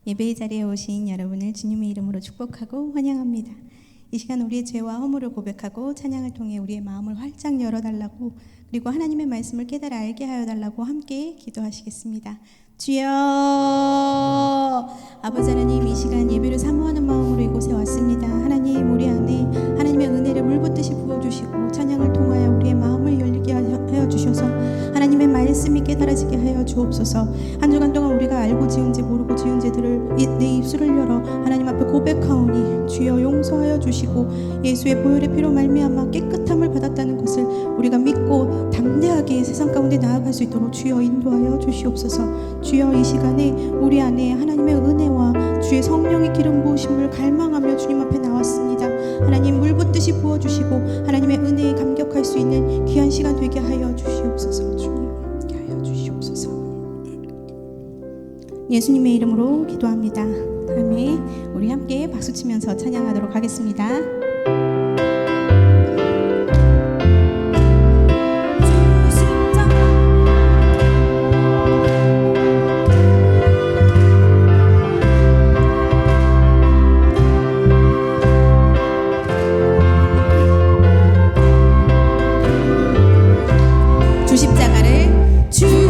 예배의 자리에 오신 여러분을 주님의 이름으로 축복하고 환영합니다. 이 시간 우리의 죄와 허물을 고백하고 찬양을 통해 우리의 마음을 활짝 열어달라고, 그리고 하나님의 말씀을 깨달아 알게 하여달라고 함께 기도하시겠습니다. 주여, 아버지 하나님, 이 시간 예배를 사모하는 마음으로 이곳에 왔습니다. 하나님, 우리 안에 하나님의 은혜를 물붓듯이 부어주시고 찬양을 통하여 우리의 마음을 열리게 하여 주셔서 하나님의 말씀이 깨달아지게 하여 주옵소서. 한 주간 동안 우리가 알고 지은 죄 모르고 지은 죄들을 내 입술을 열어 하나님 앞에 고백하오니 주여 용서하여 주시고 예수의 보혈의 피로 말미암아 깨끗함을 받았다는 것을 우리가 믿고 담대하게 세상 가운데 나아갈 수 있도록 주여 인도하여 주시옵소서. 주여, 이 시간에 우리 안에 하나님의 은혜와 주의 성령의 기름 부으심을 갈망하며 주님 앞에 나왔습니다. 하나님, 물붓듯이 부어주시고 하나님의 은혜에 감격할 수 있는 귀한 시간 되게 하여 주시옵소서. 주님, 하여 주시옵소서. 예수님의 이름으로 기도합니다. 아멘. 우리 함께 박수치면서 찬양하도록 하겠습니다.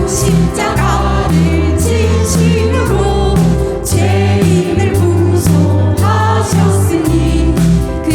십자가를 지심으로 죄인을 구속하셨으니 그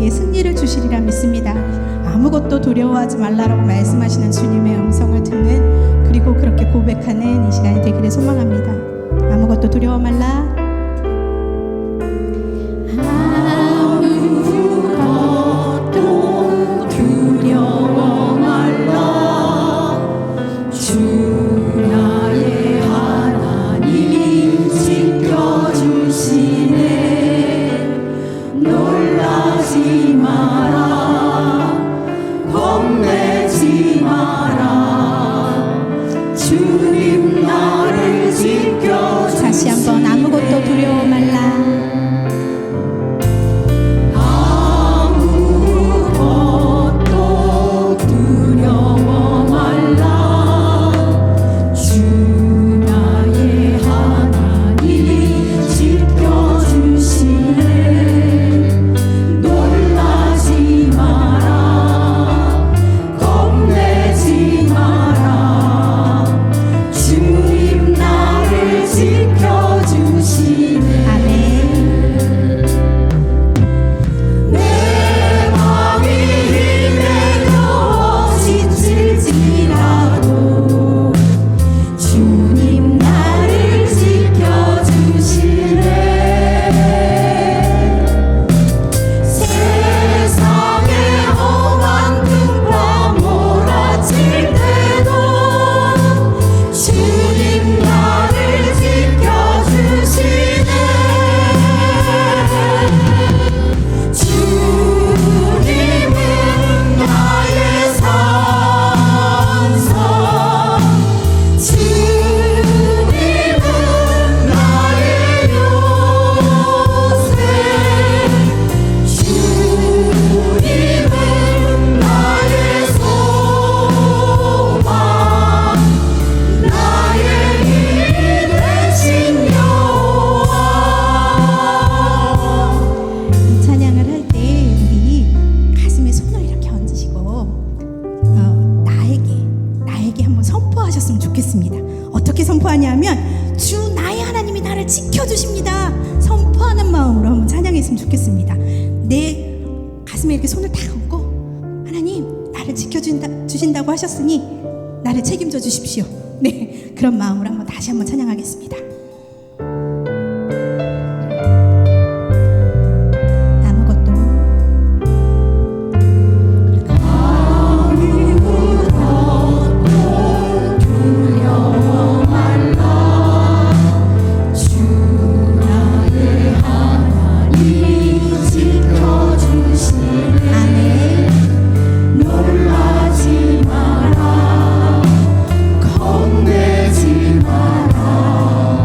우리에게 승리를 주시리라 믿습니다. 아무것도 두려워하지 말라라고 말씀하시는 주님의 음성을 듣는, 그리고 그렇게 고백하는 이 시간이 되기를 소망합니다. 아무것도 두려워 말라. 아무것도 두려워 말라. 주 나의 하나님이 지켜주시네. 놀라지 마라. 겁내지 마라. 주님 나를 지켜주시네. 다시 한번 아무것도 두려워 말라. 아무것도 두려워 말라. 주 나의 하나님이 지켜주시네. 놀라지 마라. 겁내지 마라. 주님 나를 지켜주시네. 아멘. 내 마음이 힘에 겨워 지칠지라도 주님 나를 지켜주시네. 세상의 험한 등과 몰아칠 때도 주님 나를 지켜주시네. 주님은 나의 산성, 주님은 나의 요새, 주님은 나의 소망, 나의 힘 되신 여호와. 이 찬양을 할 때 우리 가슴에 손을 이렇게 얹으시고 나에게 한번 선포하셨으면 좋겠습니다. 어떻게 선포하냐면 주 나의 하나님이 나를 지켜주십니다. 선포하는 마음으로 한번 찬양했으면 좋겠습니다. 내 가슴에 이렇게 손을 딱 얹고 하나님 나를 지켜주신다고 하셨으니 나를 책임져 주십시오. 네, 그런 마음으로 한번 다시 한번 찬양하겠습니다. 아무것도 두려워 말라. 주 나의 하나님이 지켜주시네. 아멘. 놀라지 마라. 겁내지 마라.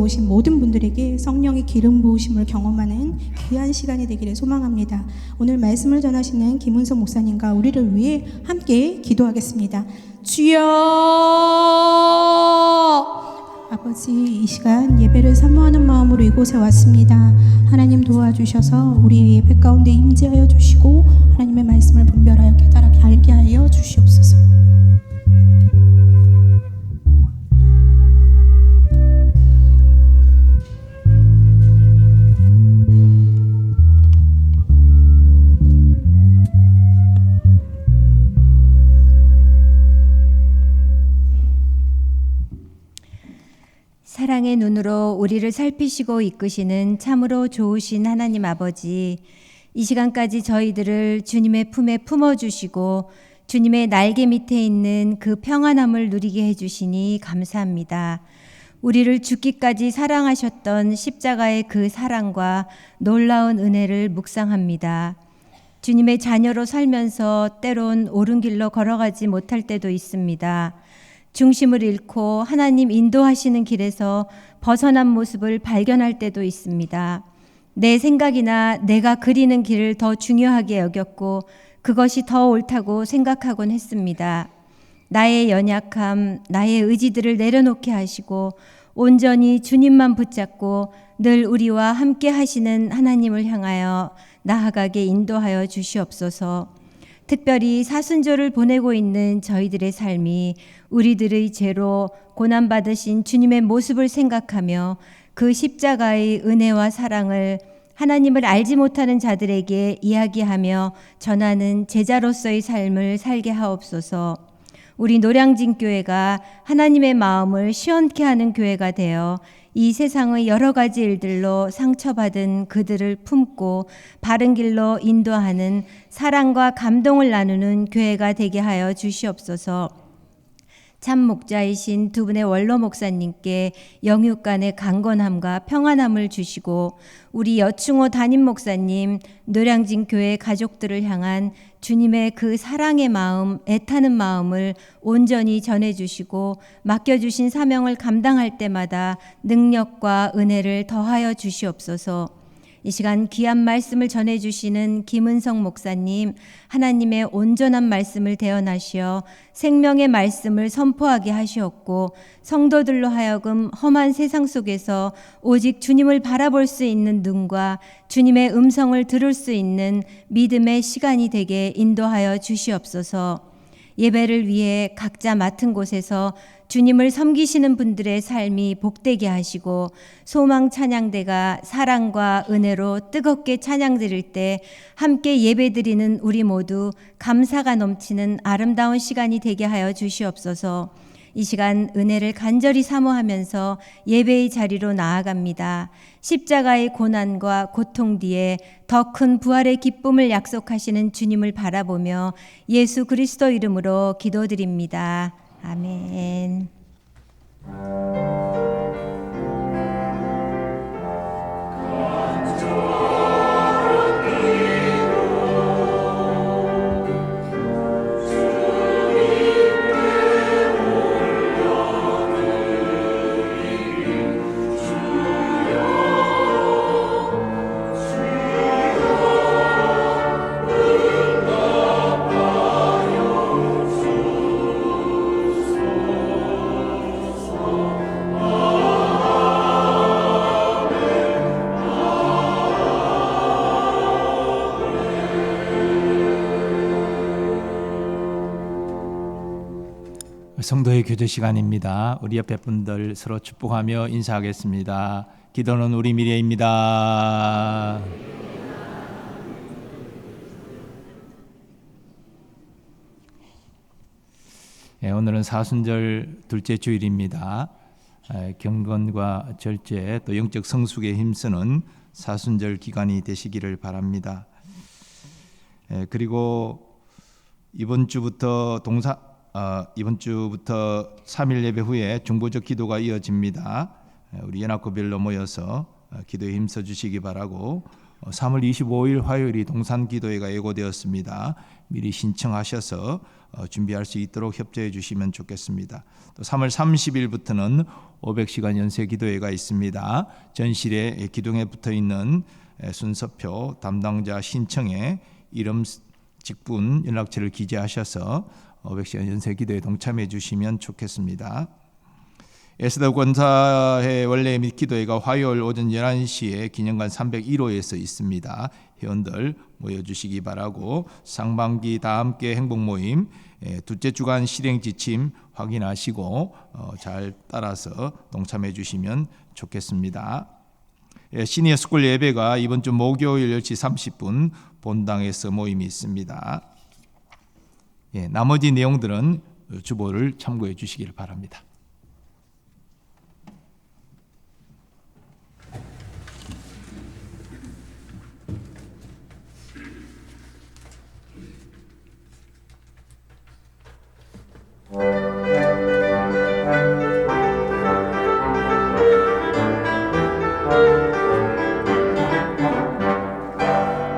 오신 모든 분들에게 성령의 기름 부으심을 경험하는 귀한 시간이 되기를 소망합니다. 오늘 말씀을 전하시는 김은석 목사님과 우리를 위해 함께 기도하겠습니다. 주여, 아버지, 이 시간 예배를 사모하는 마음으로 이곳에 왔습니다. 하나님 도와주셔서 우리의 예배 가운데 임재하여 주시고 하나님의 말씀을 분별하여 깨달게 알게 하여 주시옵소서. 사랑의 눈으로 우리를 살피시고 이끄시는 참으로 좋으신 하나님 아버지, 이 시간까지 저희들을 주님의 품에 품어주시고 주님의 날개 밑에 있는 그 평안함을 누리게 해주시니 감사합니다. 우리를 죽기까지 사랑하셨던 십자가의 그 사랑과 놀라운 은혜를 묵상합니다. 주님의 자녀로 살면서 때론 옳은 길로 걸어가지 못할 때도 있습니다. 중심을 잃고 하나님 인도하시는 길에서 벗어난 모습을 발견할 때도 있습니다. 내 생각이나 내가 그리는 길을 더 중요하게 여겼고 그것이 더 옳다고 생각하곤 했습니다. 나의 연약함, 나의 의지들을 내려놓게 하시고 온전히 주님만 붙잡고 늘 우리와 함께 하시는 하나님을 향하여 나아가게 인도하여 주시옵소서. 특별히 사순절을 보내고 있는 저희들의 삶이 우리들의 죄로 고난받으신 주님의 모습을 생각하며 그 십자가의 은혜와 사랑을 하나님을 알지 못하는 자들에게 이야기하며 전하는 제자로서의 삶을 살게 하옵소서. 우리 노량진 교회가 하나님의 마음을 시원케 하는 교회가 되어 이 세상의 여러 가지 일들로 상처받은 그들을 품고 바른 길로 인도하는 사랑과 감동을 나누는 교회가 되게 하여 주시옵소서. 참 목자이신 두 분의 원로 목사님께 영육간의 강건함과 평안함을 주시고 우리 여충호 담임 목사님, 노량진 교회 가족들을 향한 주님의 그 사랑의 마음, 애타는 마음을 온전히 전해주시고 맡겨주신 사명을 감당할 때마다 능력과 은혜를 더하여 주시옵소서. 이 시간 귀한 말씀을 전해주시는 김은석 목사님, 하나님의 온전한 말씀을 대언하시어 생명의 말씀을 선포하게 하시었고 성도들로 하여금 험한 세상 속에서 오직 주님을 바라볼 수 있는 눈과 주님의 음성을 들을 수 있는 믿음의 시간이 되게 인도하여 주시옵소서. 예배를 위해 각자 맡은 곳에서 주님을 섬기시는 분들의 삶이 복되게 하시고 소망 찬양대가 사랑과 은혜로 뜨겁게 찬양 드릴 때 함께 예배 드리는 우리 모두 감사가 넘치는 아름다운 시간이 되게 하여 주시옵소서. 이 시간 은혜를 간절히 사모하면서 예배의 자리로 나아갑니다. 십자가의 고난과 고통 뒤에 더 큰 부활의 기쁨을 약속하시는 주님을 바라보며 예수 그리스도 이름으로 기도드립니다. 아멘. 성도의 교제 시간입니다. 우리 옆에 분들 서로 축복하며 인사하겠습니다. 기도는 우리 미래입니다. 오늘은 사순절 둘째 주일입니다. 경건과 절제 또 영적 성숙에 힘쓰는 사순절 기간이 되시기를 바랍니다. 그리고 이번 주부터 3일 예배 후에 중보적 기도가 이어집니다. 우리 연합교별로 모여서 기도에 힘써 주시기 바라고 3월 25일 화요일이 동산기도회가 예고되었습니다. 미리 신청하셔서 준비할 수 있도록 협조해 주시면 좋겠습니다. 또 3월 30일부터는 500시간 연세기도회가 있습니다. 전실에 기둥에 붙어있는 순서표 담당자 신청에 이름, 직분, 연락처를 기재하셔서 500시간 연세기도회에 동참해 주시면 좋겠습니다. 에스더 권사회 원래 및 기도회가 화요일 오전 11시에 기념관 301호에서 있습니다. 회원들 모여주시기 바라고, 상반기 다 함께 행복 모임 둘째 주간 실행 지침 확인하시고 잘 따라서 동참해 주시면 좋겠습니다. 시니어 스쿨 예배가 이번 주 목요일 10시 30분 본당에서 모임이 있습니다. 나머지 내용들은 주보를 참고해 주시길 바랍니다.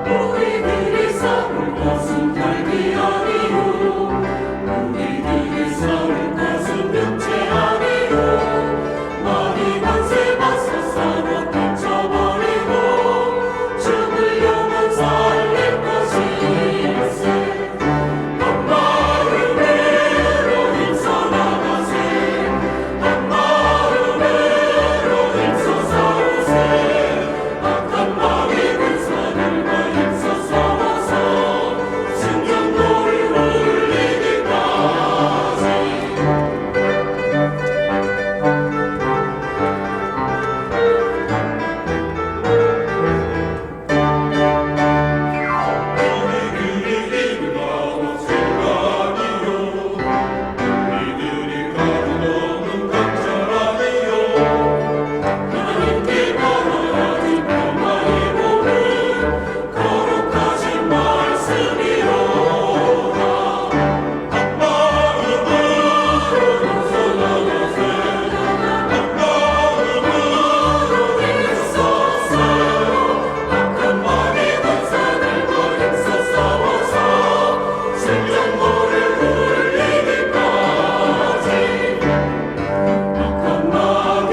우리들이 싸울 것은 달기 아니요 우리들이 싸울 것은 육체 아니요 마귀 권세 맞서 싸워 뛰쳐버리고 죽을 영혼 살릴 것일세 한 마음으로 힘써 나가세 한 마음으로 힘써 싸우세 악한 마귀 군사들과 힘써 싸워서 승전보를 울리기까지 우리들이 힘나고 생각이요 우리들이 가로놓는 강철아니요 하나님께 바라지 평안히 보는 거룩하신 말씀이로다 한 마음으로 힘써 나가세 한 마음으로 힘써 싸워 악한 마귀 군사들과 힘써 싸워서 승전보를 울리기까지 악한 마귀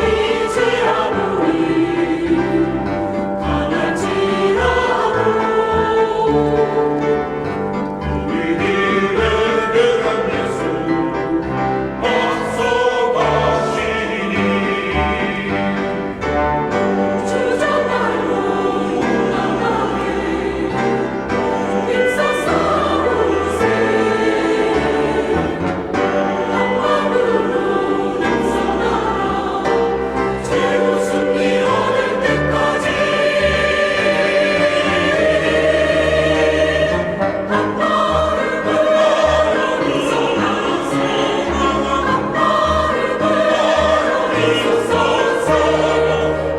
제아무리 강할지라도 우리들의 대한 예수 앞서가시니 주저말로 나가게 힘써 싸우세 한 마음으로 힘써 나가 최후 승리 얻을 때까지 한 마음으로 힘써 나가세 한 마음으로 힘써 싸우세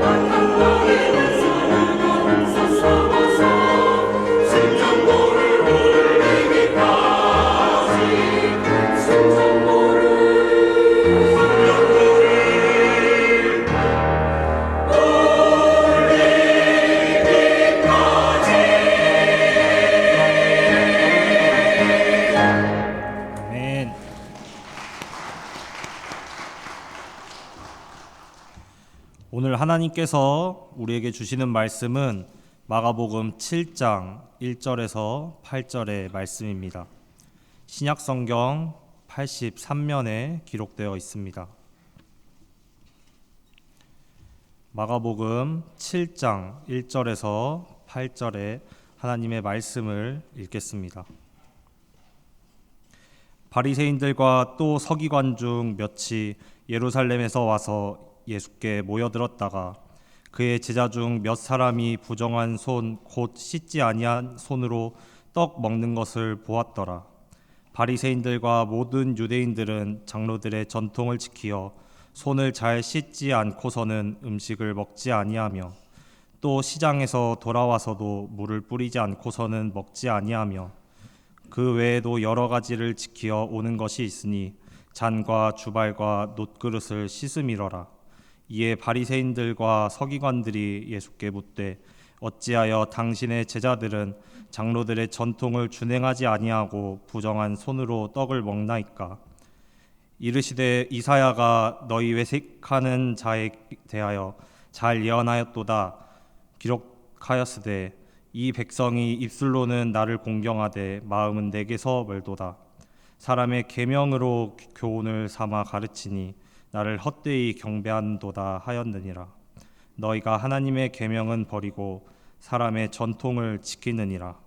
악한 마귀 군사들과 힘써 싸워서 승전보를 울리기까지 승전보를 아멘. 오늘 하나님께서 우리에게 주시는 말씀은 마가복음 7장 1절에서 8절의 말씀입니다. 신약성경 83면에 기록되어 있습니다. 마가복음 7장 1절에서 8절의 하나님의 말씀을 읽겠습니다. 바리새인들과 또 서기관 중 몇이 예루살렘에서 와서 예수께 모여들었다가 그의 제자 중 몇 사람이 부정한 손 곧 씻지 아니한 손으로 떡 먹는 것을 보았더라. 바리새인들과 모든 유대인들은 장로들의 전통을 지키어 손을 잘 씻지 않고서는 음식을 먹지 아니하며 또 시장에서 돌아와서도 물을 뿌리지 않고서는 먹지 아니하며 그 외에도 여러 가지를 지키어 오는 것이 있으니 잔과 주발과 놋그릇을 씻음이러라. 이에 바리새인들과 서기관들이 예수께 묻되 어찌하여 당신의 제자들은 장로들의 전통을 준행하지 아니하고 부정한 손으로 떡을 먹나이까? 이르시되 이사야가 너희 외식하는 자에 대하여 잘 예언하였도다. 기록하였으되 이 백성이 입술로는 나를 공경하되 마음은 내게서 멀도다. 사람의 계명으로 교훈을 삼아 가르치니 나를 헛되이 경배한도다 하였느니라. 너희가 하나님의 계명은 버리고 사람의 전통을 지키느니라.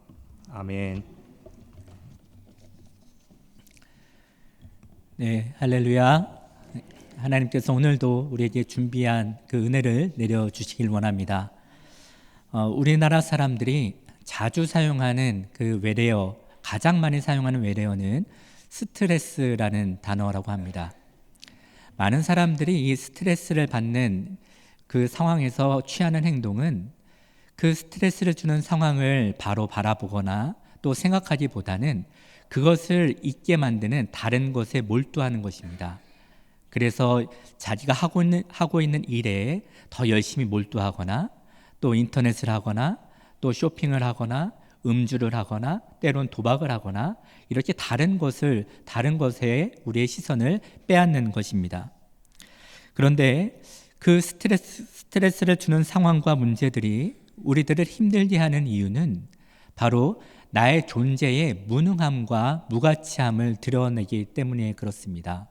아멘. 네, 할렐루야. 하나님께서 오늘도 우리에게 준비한 그 은혜를 내려주시길 원합니다. 우리나라 사람들이 자주 사용하는 그 외래어, 가장 많이 사용하는 외래어는 스트레스라는 단어라고 합니다. 많은 사람들이 이 스트레스를 받는 그 상황에서 취하는 행동은 그 스트레스를 주는 상황을 바로 바라보거나 또 생각하기보다는 그것을 잊게 만드는 다른 것에 몰두하는 것입니다. 그래서 자기가 하고 있는 일에 더 열심히 몰두하거나 또 인터넷을 하거나 또 쇼핑을 하거나 음주를 하거나 때론 도박을 하거나 이렇게 다른 것에 우리의 시선을 빼앗는 것입니다. 그런데 그 스트레스를 주는 상황과 문제들이 우리들을 힘들게 하는 이유는 바로 나의 존재의 무능함과 무가치함을 드러내기 때문에 그렇습니다.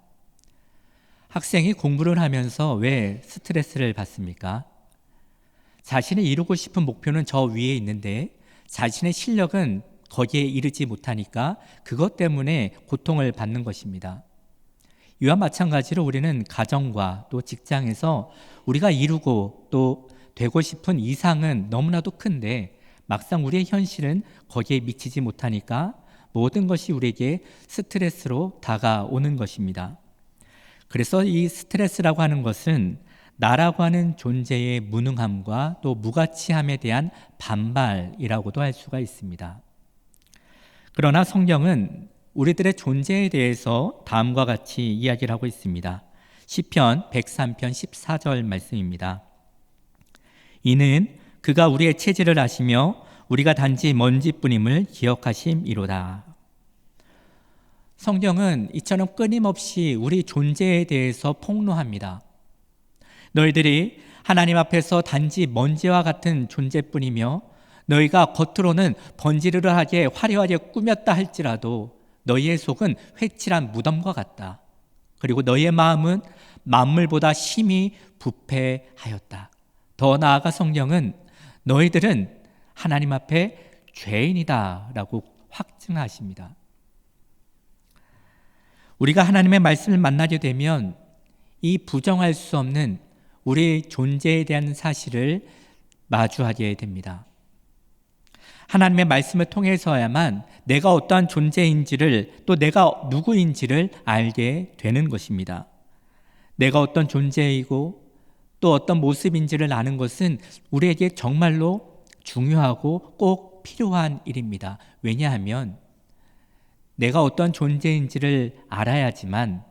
학생이 공부를 하면서 왜 스트레스를 받습니까? 자신이 이루고 싶은 목표는 저 위에 있는데 자신의 실력은 거기에 이르지 못하니까 그것 때문에 고통을 받는 것입니다. 이와 마찬가지로 우리는 가정과 또 직장에서 우리가 이루고 또 되고 싶은 이상은 너무나도 큰데 막상 우리의 현실은 거기에 미치지 못하니까 모든 것이 우리에게 스트레스로 다가오는 것입니다. 그래서 이 스트레스라고 하는 것은 나라고 하는 존재의 무능함과 또 무가치함에 대한 반발이라고도 할 수가 있습니다. 그러나 성경은 우리들의 존재에 대해서 다음과 같이 이야기를 하고 있습니다. 시편 103편 14절 말씀입니다. 이는 그가 우리의 체질을 아시며 우리가 단지 먼지뿐임을 기억하심이로다. 성경은 이처럼 끊임없이 우리 존재에 대해서 폭로합니다. 너희들이 하나님 앞에서 단지 먼지와 같은 존재뿐이며 너희가 겉으로는 번지르르하게 화려하게 꾸몄다 할지라도 너희의 속은 회칠한 무덤과 같다. 그리고 너희의 마음은 만물보다 심히 부패하였다. 더 나아가 성경은 너희들은 하나님 앞에 죄인이다 라고 확증하십니다. 우리가 하나님의 말씀을 만나게 되면 이 부정할 수 없는 우리 존재에 대한 사실을 마주하게 됩니다. 하나님의 말씀을 통해서야만 내가 어떠한 존재인지를 또 내가 누구인지를 알게 되는 것입니다. 내가 어떤 존재이고 또 어떤 모습인지를 아는 것은 우리에게 정말로 중요하고 꼭 필요한 일입니다. 왜냐하면 내가 어떤 존재인지를 알아야지만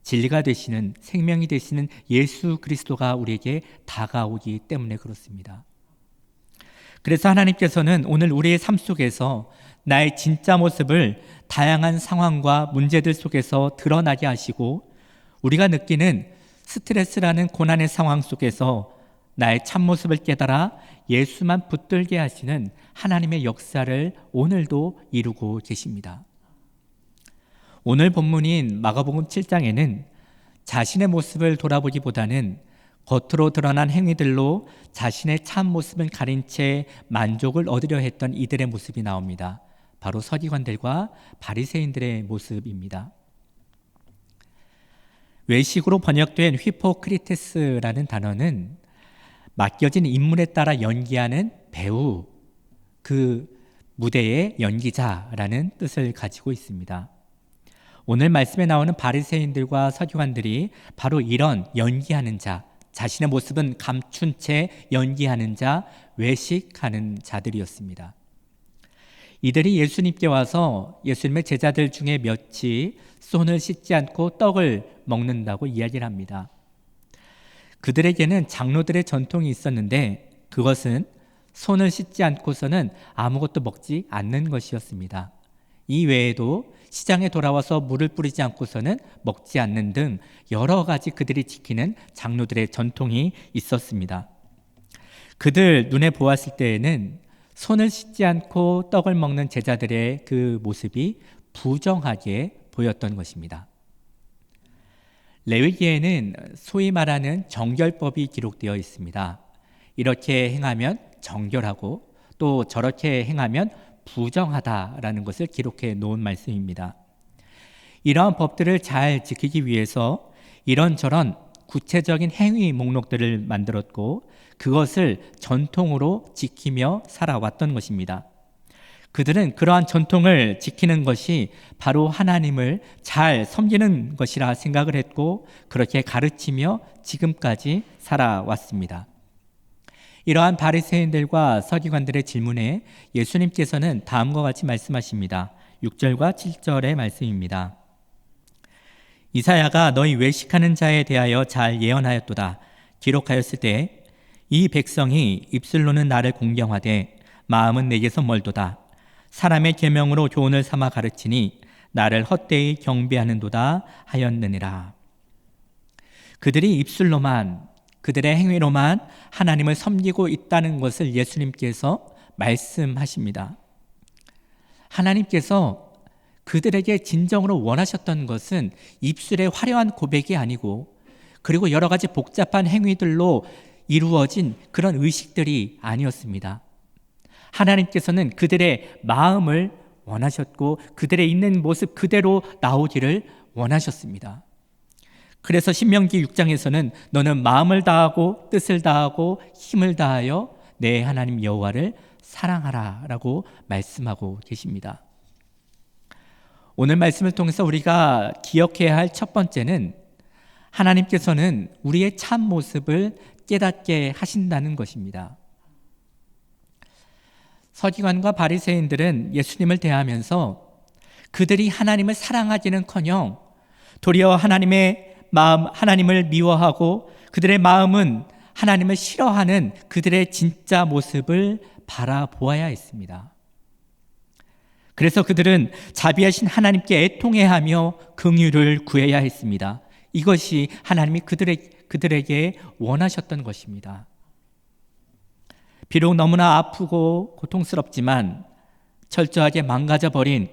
진리가 되시는 생명이 되시는 예수 그리스도가 우리에게 다가오기 때문에 그렇습니다. 그래서 하나님께서는 오늘 우리의 삶 속에서 나의 진짜 모습을 다양한 상황과 문제들 속에서 드러나게 하시고 우리가 느끼는 스트레스라는 고난의 상황 속에서 나의 참모습을 깨달아 예수만 붙들게 하시는 하나님의 역사를 오늘도 이루고 계십니다. 오늘 본문인 마가복음 7장에는 자신의 모습을 돌아보기보다는 겉으로 드러난 행위들로 자신의 참 모습을 가린 채 만족을 얻으려 했던 이들의 모습이 나옵니다. 바로 서기관들과 바리새인들의 모습입니다. 외식으로 번역된 휘포크리테스라는 단어는 맡겨진 인물에 따라 연기하는 배우, 그 무대의 연기자라는 뜻을 가지고 있습니다. 오늘 말씀에 나오는 바리새인들과 서기관들이 바로 이런 연기하는 자, 자신의 모습은 감춘 채 연기하는 자, 외식하는 자들이었습니다. 이들이 예수님께 와서 예수님의 제자들 중에 몇이 손을 씻지 않고 떡을 먹는다고 이야기를 합니다. 그들에게는 장로들의 전통이 있었는데 그것은 손을 씻지 않고서는 아무것도 먹지 않는 것이었습니다. 이 외에도 시장에 돌아와서 물을 뿌리지 않고서는 먹지 않는 등 여러 가지 그들이 지키는 장로들의 전통이 있었습니다. 그들 눈에 보았을 때에는 손을 씻지 않고 떡을 먹는 제자들의 그 모습이 부정하게 보였던 것입니다. 레위기에는 소위 말하는 정결법이 기록되어 있습니다. 이렇게 행하면 정결하고 또 저렇게 행하면 부정하다라는 것을 기록해 놓은 말씀입니다. 이러한 법들을 잘 지키기 위해서 이런저런 구체적인 행위 목록들을 만들었고 그것을 전통으로 지키며 살아왔던 것입니다. 그들은 그러한 전통을 지키는 것이 바로 하나님을 잘 섬기는 것이라 생각을 했고 그렇게 가르치며 지금까지 살아왔습니다. 이러한 바리새인들과 서기관들의 질문에 예수님께서는 다음과 같이 말씀하십니다. 6절과 7절의 말씀입니다. 이사야가 너희 외식하는 자에 대하여 잘 예언하였도다. 기록하였을 때 이 백성이 입술로는 나를 공경하되 마음은 내게서 멀도다. 사람의 계명으로 교훈을 삼아 가르치니 나를 헛되이 경배하는도다 하였느니라. 그들이 입술로만 그들의 행위로만 하나님을 섬기고 있다는 것을 예수님께서 말씀하십니다. 하나님께서 그들에게 진정으로 원하셨던 것은 입술의 화려한 고백이 아니고 그리고 여러 가지 복잡한 행위들로 이루어진 그런 의식들이 아니었습니다. 하나님께서는 그들의 마음을 원하셨고 그들의 있는 모습 그대로 나오기를 원하셨습니다. 그래서 신명기 6장에서는 너는 마음을 다하고 뜻을 다하고 힘을 다하여 내 하나님 여호와를 사랑하라 라고 말씀하고 계십니다. 오늘 말씀을 통해서 우리가 기억해야 할 첫 번째는 하나님께서는 우리의 참 모습을 깨닫게 하신다는 것입니다. 서기관과 바리새인들은 예수님을 대하면서 그들이 하나님을 사랑하기는커녕 도리어 하나님의 마음, 하나님을 미워하고 그들의 마음은 하나님을 싫어하는 그들의 진짜 모습을 바라보아야 했습니다. 그래서 그들은 자비하신 하나님께 애통해야 하며 긍휼을 구해야 했습니다. 이것이 하나님이 그들에게 원하셨던 것입니다. 비록 너무나 아프고 고통스럽지만 철저하게 망가져버린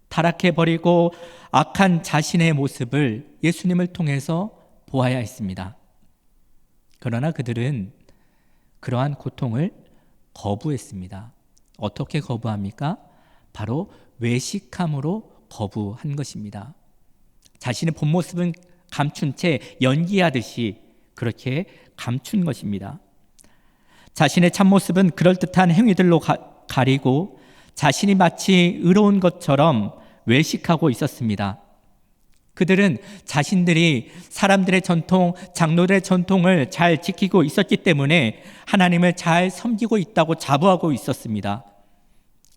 타락해버리고 악한 자신의 모습을 예수님을 통해서 보아야 했습니다. 그러나 그들은 그러한 고통을 거부했습니다. 어떻게 거부합니까? 바로 외식함으로 거부한 것입니다. 자신의 본 모습은 감춘 채 연기하듯이 그렇게 감춘 것입니다. 자신의 참모습은 그럴듯한 행위들로 가리고 자신이 마치 의로운 것처럼 외식하고 있었습니다. 그들은 자신들이 사람들의 전통, 장로들의 전통을 잘 지키고 있었기 때문에 하나님을 잘 섬기고 있다고 자부하고 있었습니다.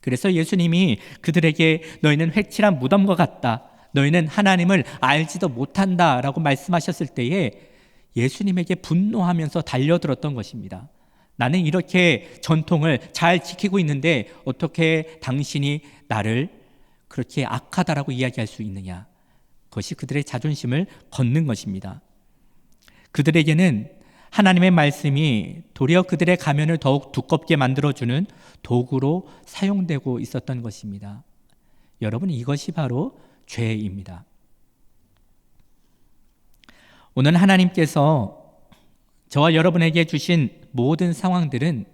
그래서 예수님이 그들에게 너희는 획칠한 무덤과 같다. 너희는 하나님을 알지도 못한다 라고 말씀하셨을 때에 예수님에게 분노하면서 달려들었던 것입니다. 나는 이렇게 전통을 잘 지키고 있는데 어떻게 당신이 나를 그렇게 악하다라고 이야기할 수 있느냐. 그것이 그들의 자존심을 걷는 것입니다. 그들에게는 하나님의 말씀이 도리어 그들의 가면을 더욱 두껍게 만들어주는 도구로 사용되고 있었던 것입니다. 여러분, 이것이 바로 죄입니다. 오늘 하나님께서 저와 여러분에게 주신 모든 상황들은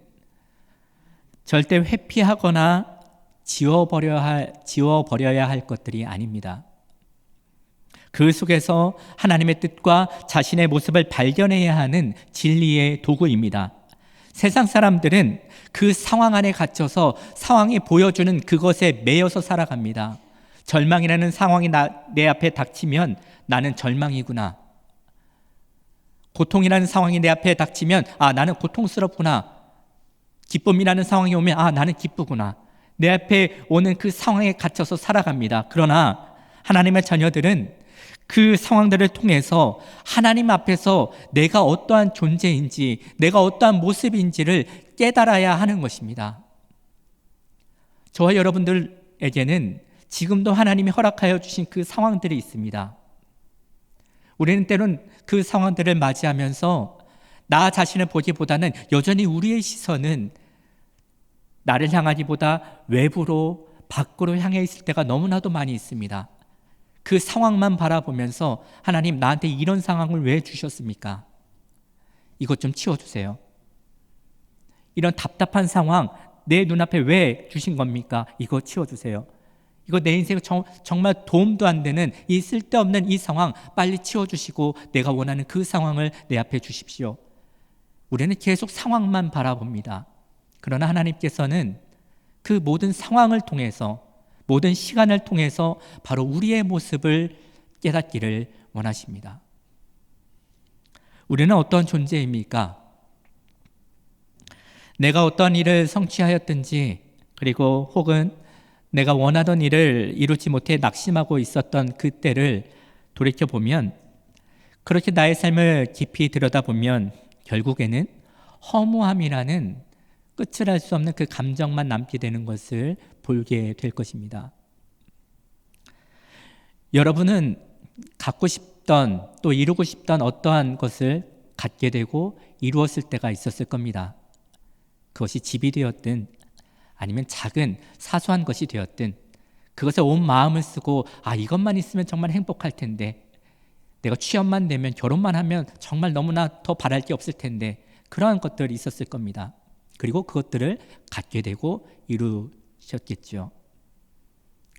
절대 회피하거나 지워버려야 할 것들이 아닙니다. 그 속에서 하나님의 뜻과 자신의 모습을 발견해야 하는 진리의 도구입니다. 세상 사람들은 그 상황 안에 갇혀서 상황이 보여주는 그것에 매여서 살아갑니다. 절망이라는 상황이 내 앞에 닥치면 나는 절망이구나. 고통이라는 상황이 내 앞에 닥치면 나는 고통스럽구나. 기쁨이라는 상황이 오면 나는 기쁘구나. 내 앞에 오는 그 상황에 갇혀서 살아갑니다. 그러나 하나님의 자녀들은 그 상황들을 통해서 하나님 앞에서 내가 어떠한 존재인지, 내가 어떠한 모습인지를 깨달아야 하는 것입니다. 저와 여러분들에게는 지금도 하나님이 허락하여 주신 그 상황들이 있습니다. 우리는 때론 그 상황들을 맞이하면서 나 자신을 보기보다는 여전히 우리의 시선은 나를 향하기보다 외부로, 밖으로 향해 있을 때가 너무나도 많이 있습니다. 그 상황만 바라보면서 하나님, 나한테 이런 상황을 왜 주셨습니까? 이것 좀 치워주세요. 이런 답답한 상황 내 눈앞에 왜 주신 겁니까? 이거 치워주세요. 이거 내 인생에 정말 도움도 안 되는 이 쓸데없는 이 상황 빨리 치워주시고 내가 원하는 그 상황을 내 앞에 주십시오. 우리는 계속 상황만 바라봅니다. 그러나 하나님께서는 그 모든 상황을 통해서, 모든 시간을 통해서 바로 우리의 모습을 깨닫기를 원하십니다. 우리는 어떤 존재입니까? 내가 어떤 일을 성취하였든지, 그리고 혹은 내가 원하던 일을 이루지 못해 낙심하고 있었던 그때를 돌이켜보면, 그렇게 나의 삶을 깊이 들여다보면 결국에는 허무함이라는 끝을 알 수 없는 그 감정만 남게 되는 것을 보게 될 것입니다. 여러분은 갖고 싶던, 또 이루고 싶던 어떠한 것을 갖게 되고 이루었을 때가 있었을 겁니다. 그것이 집이 되었든 아니면 작은 사소한 것이 되었든 그것에 온 마음을 쓰고 이것만 있으면 정말 행복할 텐데, 내가 취업만 되면, 결혼만 하면 정말 너무나 더 바랄 게 없을 텐데, 그러한 것들이 있었을 겁니다. 그리고 그것들을 갖게 되고 이루셨겠죠.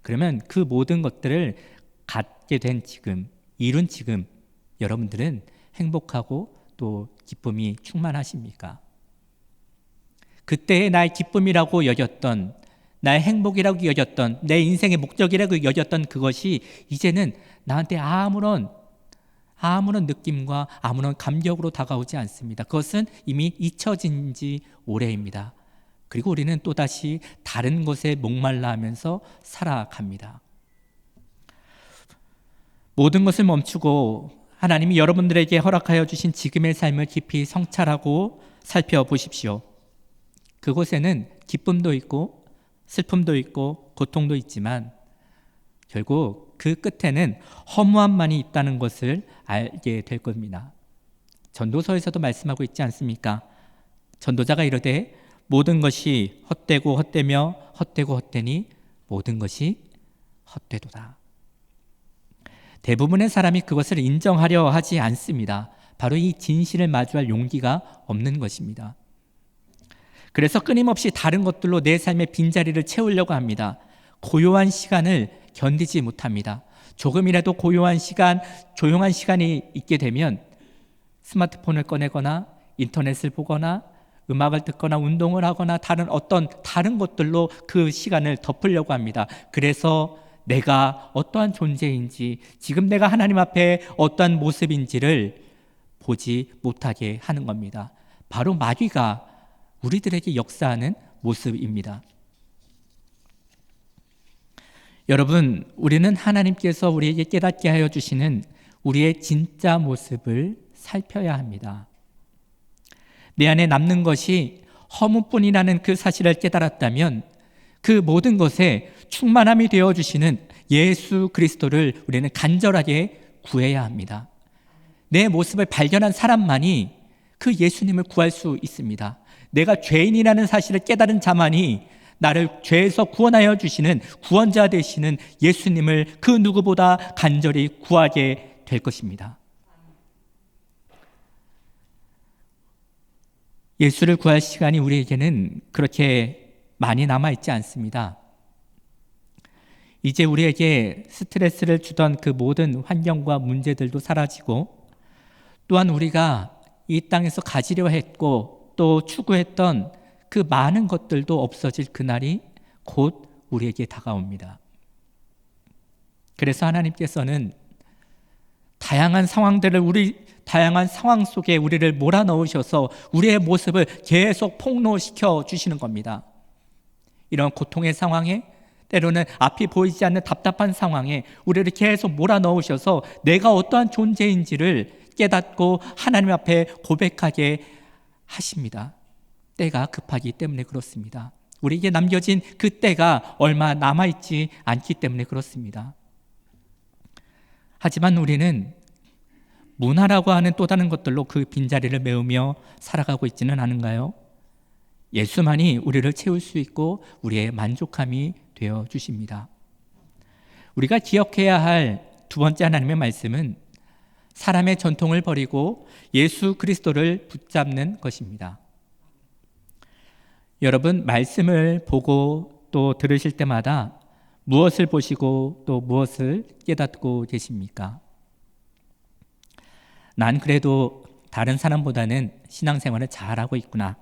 그러면 그 모든 것들을 갖게 된 지금, 이룬 지금 여러분들은 행복하고 또 기쁨이 충만하십니까? 그때의 나의 기쁨이라고 여겼던, 나의 행복이라고 여겼던, 내 인생의 목적이라고 여겼던 그것이 이제는 나한테 아무런 느낌과 아무런 감격으로 다가오지 않습니다. 그것은 이미 잊혀진 지 오래입니다. 그리고 우리는 또다시 다른 것에 목말라 하면서 살아갑니다. 모든 것을 멈추고 하나님이 여러분들에게 허락하여 주신 지금의 삶을 깊이 성찰하고 살펴보십시오. 그곳에는 기쁨도 있고 슬픔도 있고 고통도 있지만 결국 그 끝에는 허무함만이 있다는 것을 알게 될 겁니다. 전도서에서도 말씀하고 있지 않습니까? 전도자가 이르되 모든 것이 헛되고 헛되며 헛되고 헛되니 모든 것이 헛되도다. 대부분의 사람이 그것을 인정하려 하지 않습니다. 바로 이 진실을 마주할 용기가 없는 것입니다. 그래서 끊임없이 다른 것들로 내 삶의 빈자리를 채우려고 합니다. 고요한 시간을 견디지 못합니다. 조금이라도 고요한 시간, 조용한 시간이 있게 되면 스마트폰을 꺼내거나 인터넷을 보거나 음악을 듣거나 운동을 하거나 다른 것들로 그 시간을 덮으려고 합니다. 그래서 내가 어떠한 존재인지, 지금 내가 하나님 앞에 어떠한 모습인지를 보지 못하게 하는 겁니다. 바로 마귀가 우리들에게 역사하는 모습입니다. 여러분, 우리는 하나님께서 우리에게 깨닫게 하여 주시는 우리의 진짜 모습을 살펴야 합니다. 내 안에 남는 것이 허무뿐이라는 그 사실을 깨달았다면 그 모든 것에 충만함이 되어주시는 예수 그리스도를 우리는 간절하게 구해야 합니다. 내 모습을 발견한 사람만이 그 예수님을 구할 수 있습니다. 내가 죄인이라는 사실을 깨달은 자만이 나를 죄에서 구원하여 주시는 구원자 되시는 예수님을 그 누구보다 간절히 구하게 될 것입니다. 예수를 구할 시간이 우리에게는 그렇게 많이 남아있지 않습니다. 이제 우리에게 스트레스를 주던 그 모든 환경과 문제들도 사라지고, 또한 우리가 이 땅에서 가지려 했고 또 추구했던 그 많은 것들도 없어질 그날이 곧 우리에게 다가옵니다. 그래서 하나님께서는 다양한 상황 속에 우리를 몰아넣으셔서 우리의 모습을 계속 폭로시켜 주시는 겁니다. 이런 고통의 상황에 때로는 앞이 보이지 않는 답답한 상황에 우리를 계속 몰아넣으셔서 내가 어떠한 존재인지를 깨닫고 하나님 앞에 고백하게 하십니다. 때가 급하기 때문에 그렇습니다. 우리에게 남겨진 그 때가 얼마 남아있지 않기 때문에 그렇습니다. 하지만 우리는 문화라고 하는 또 다른 것들로 그 빈자리를 메우며 살아가고 있지는 않은가요? 예수만이 우리를 채울 수 있고 우리의 만족함이 되어 주십니다. 우리가 기억해야 할 두 번째 하나님의 말씀은 사람의 전통을 버리고 예수 그리스도를 붙잡는 것입니다. 여러분, 말씀을 보고 또 들으실 때마다 무엇을 보시고 또 무엇을 깨닫고 계십니까? 난 그래도 다른 사람보다는 신앙생활을 잘하고 있구나.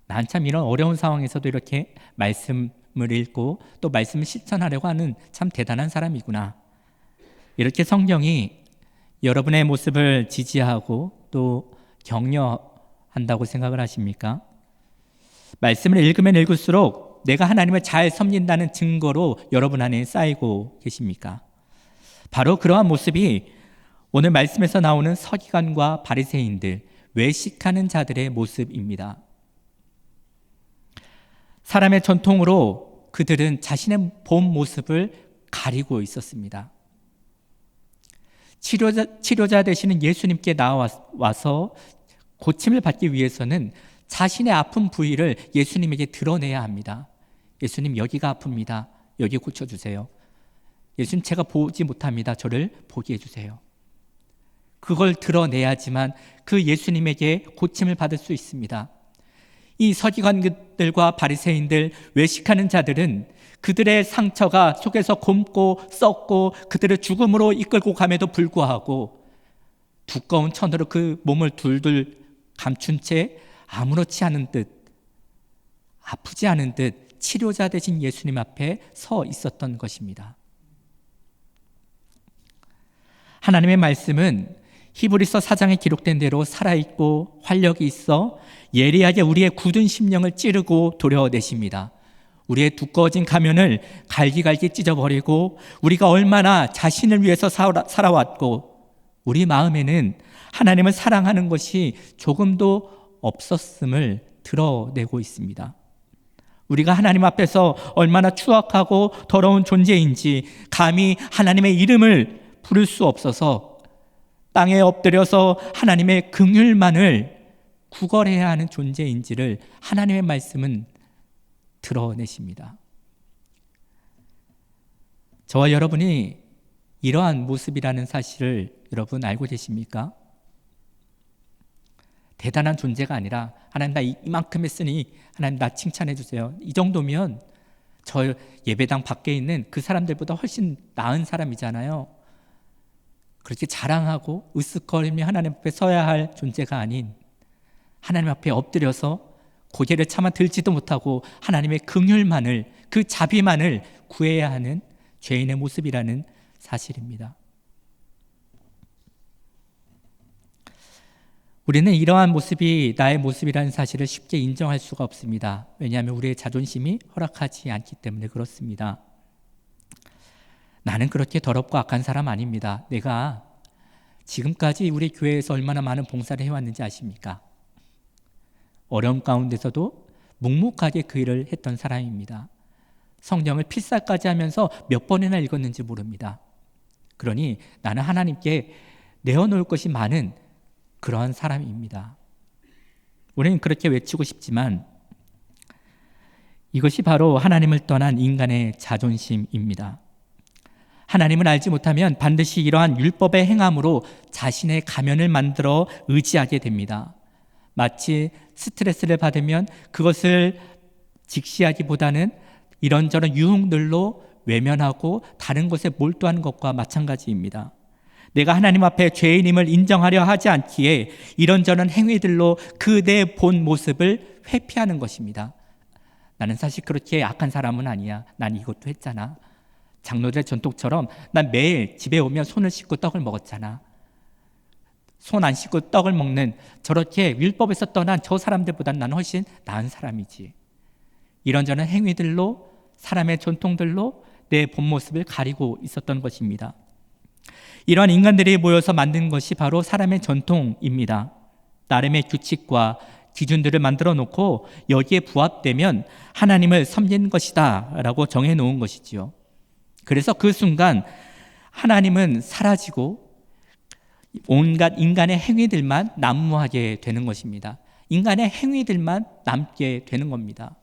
난 참 이런 어려운 상황에서도 이렇게 말씀을 읽고 또 말씀을 실천하려고 하는 참 대단한 사람이구나. 이렇게 성경이 여러분의 모습을 지지하고 또 격려한다고 생각을 하십니까? 말씀을 읽으면 읽을수록 내가 하나님을 잘 섬긴다는 증거로 여러분 안에 쌓이고 계십니까? 바로 그러한 모습이 오늘 말씀에서 나오는 서기관과 바리새인들, 외식하는 자들의 모습입니다. 사람의 전통으로 그들은 자신의 본 모습을 가리고 있었습니다. 치료자 되시는 예수님께 나와서 고침을 받기 위해서는 자신의 아픈 부위를 예수님에게 드러내야 합니다. 예수님, 여기가 아픕니다. 여기 고쳐주세요. 예수님, 제가 보지 못합니다. 저를 보게 해주세요. 그걸 드러내야지만 그 예수님에게 고침을 받을 수 있습니다. 이 서기관들과 바리새인들, 외식하는 자들은 그들의 상처가 속에서 곪고 썩고 그들을 죽음으로 이끌고 감에도 불구하고 두꺼운 천으로 그 몸을 둘둘 감춘 채 아무렇지 않은 듯, 아프지 않은 듯 치료자 되신 예수님 앞에 서 있었던 것입니다. 하나님의 말씀은 히브리서 4장에 기록된 대로 살아있고 활력이 있어 예리하게 우리의 굳은 심령을 찌르고 도려내십니다. 우리의 두꺼워진 가면을 갈기갈기 찢어버리고 우리가 얼마나 자신을 위해서 살아왔고 우리 마음에는 하나님을 사랑하는 것이 조금도 없었음을 드러내고 있습니다. 우리가 하나님 앞에서 얼마나 추악하고 더러운 존재인지 감히 하나님의 이름을 부를 수 없어서 땅에 엎드려서 하나님의 긍휼만을 구걸해야 하는 존재인지를 하나님의 말씀은 드러내십니다. 저와 여러분이 이러한 모습이라는 사실을 여러분 알고 계십니까? 대단한 존재가 아니라 하나님 나 이만큼 했으니 하나님 나 칭찬해 주세요. 이 정도면 저 예배당 밖에 있는 그 사람들보다 훨씬 나은 사람이잖아요. 그렇게 자랑하고 으쓱거리며 하나님 앞에 서야 할 존재가 아닌 하나님 앞에 엎드려서 고개를 차마 들지도 못하고 하나님의 긍휼만을, 그 자비만을 구해야 하는 죄인의 모습이라는 사실입니다. 우리는 이러한 모습이 나의 모습이라는 사실을 쉽게 인정할 수가 없습니다. 왜냐하면 우리의 자존심이 허락하지 않기 때문에 그렇습니다. 나는 그렇게 더럽고 악한 사람 아닙니다. 내가 지금까지 우리 교회에서 얼마나 많은 봉사를 해왔는지 아십니까? 어려움 가운데서도 묵묵하게 그 일을 했던 사람입니다. 성경을 필사까지 하면서 몇 번이나 읽었는지 모릅니다. 그러니 나는 하나님께 내어놓을 것이 많은 그러한 사람입니다. 우리는 그렇게 외치고 싶지만 이것이 바로 하나님을 떠난 인간의 자존심입니다. 하나님을 알지 못하면 반드시 이러한 율법의 행함으로 자신의 가면을 만들어 의지하게 됩니다. 마치 스트레스를 받으면 그것을 직시하기보다는 이런저런 유흥들로 외면하고 다른 것에 몰두하는 것과 마찬가지입니다. 내가 하나님 앞에 죄인임을 인정하려 하지 않기에 이런저런 행위들로 그 내 본 모습을 회피하는 것입니다. 나는 사실 그렇게 악한 사람은 아니야. 난 이것도 했잖아. 장로들의 전통처럼 난 매일 집에 오면 손을 씻고 떡을 먹었잖아. 손 안 씻고 떡을 먹는 저렇게 율법에서 떠난 저 사람들보단 나는 훨씬 나은 사람이지. 이런저런 행위들로 사람의 전통들로 내 본 모습을 가리고 있었던 것입니다. 이러한 인간들이 모여서 만든 것이 바로 사람의 전통입니다. 나름의 규칙과 기준들을 만들어 놓고 여기에 부합되면 하나님을 섬기는 것이다 라고 정해 놓은 것이지요. 그래서 그 순간 하나님은 사라지고 온갖 인간의 행위들만 난무하게 되는 것입니다. 인간의 행위들만 남게 되는 겁니다.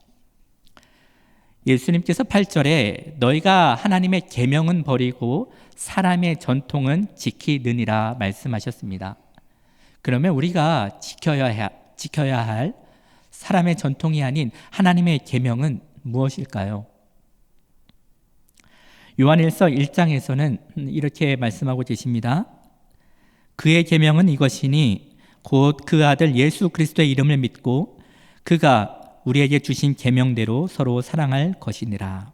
예수님께서 8절에 너희가 하나님의 계명은 버리고 사람의 전통은 지키느니라 말씀하셨습니다. 그러면 우리가 지켜야 할 사람의 전통이 아닌 하나님의 계명은 무엇일까요? 요한일서 1장에서는 이렇게 말씀하고 계십니다. 그의 계명은 이것이니 곧 그 아들 예수 그리스도의 이름을 믿고 그가 우리에게 주신 계명대로 서로 사랑할 것이니라.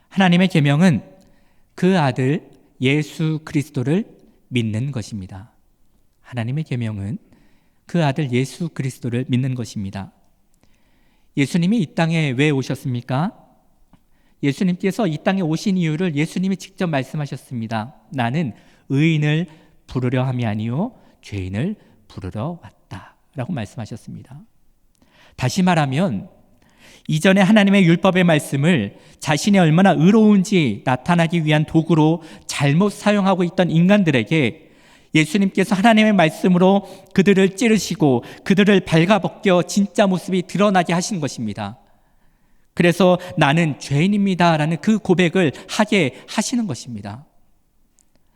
하나님의 계명은 그 아들 예수 그리스도를 믿는 것입니다. 하나님의 계명은 그 아들 예수 그리스도를 믿는 것입니다. 예수님이 이 땅에 왜 오셨습니까? 예수님께서 이 땅에 오신 이유를 예수님이 직접 말씀하셨습니다. 나는 의인을 부르려 함이 아니요 죄인을 부르러 왔다 라고 말씀하셨습니다. 다시 말하면 이전에 하나님의 율법의 말씀을 자신이 얼마나 의로운지 나타나기 위한 도구로 잘못 사용하고 있던 인간들에게 예수님께서 하나님의 말씀으로 그들을 찌르시고 그들을 발가벗겨 진짜 모습이 드러나게 하신 것입니다. 그래서 나는 죄인입니다 라는 그 고백을 하게 하시는 것입니다.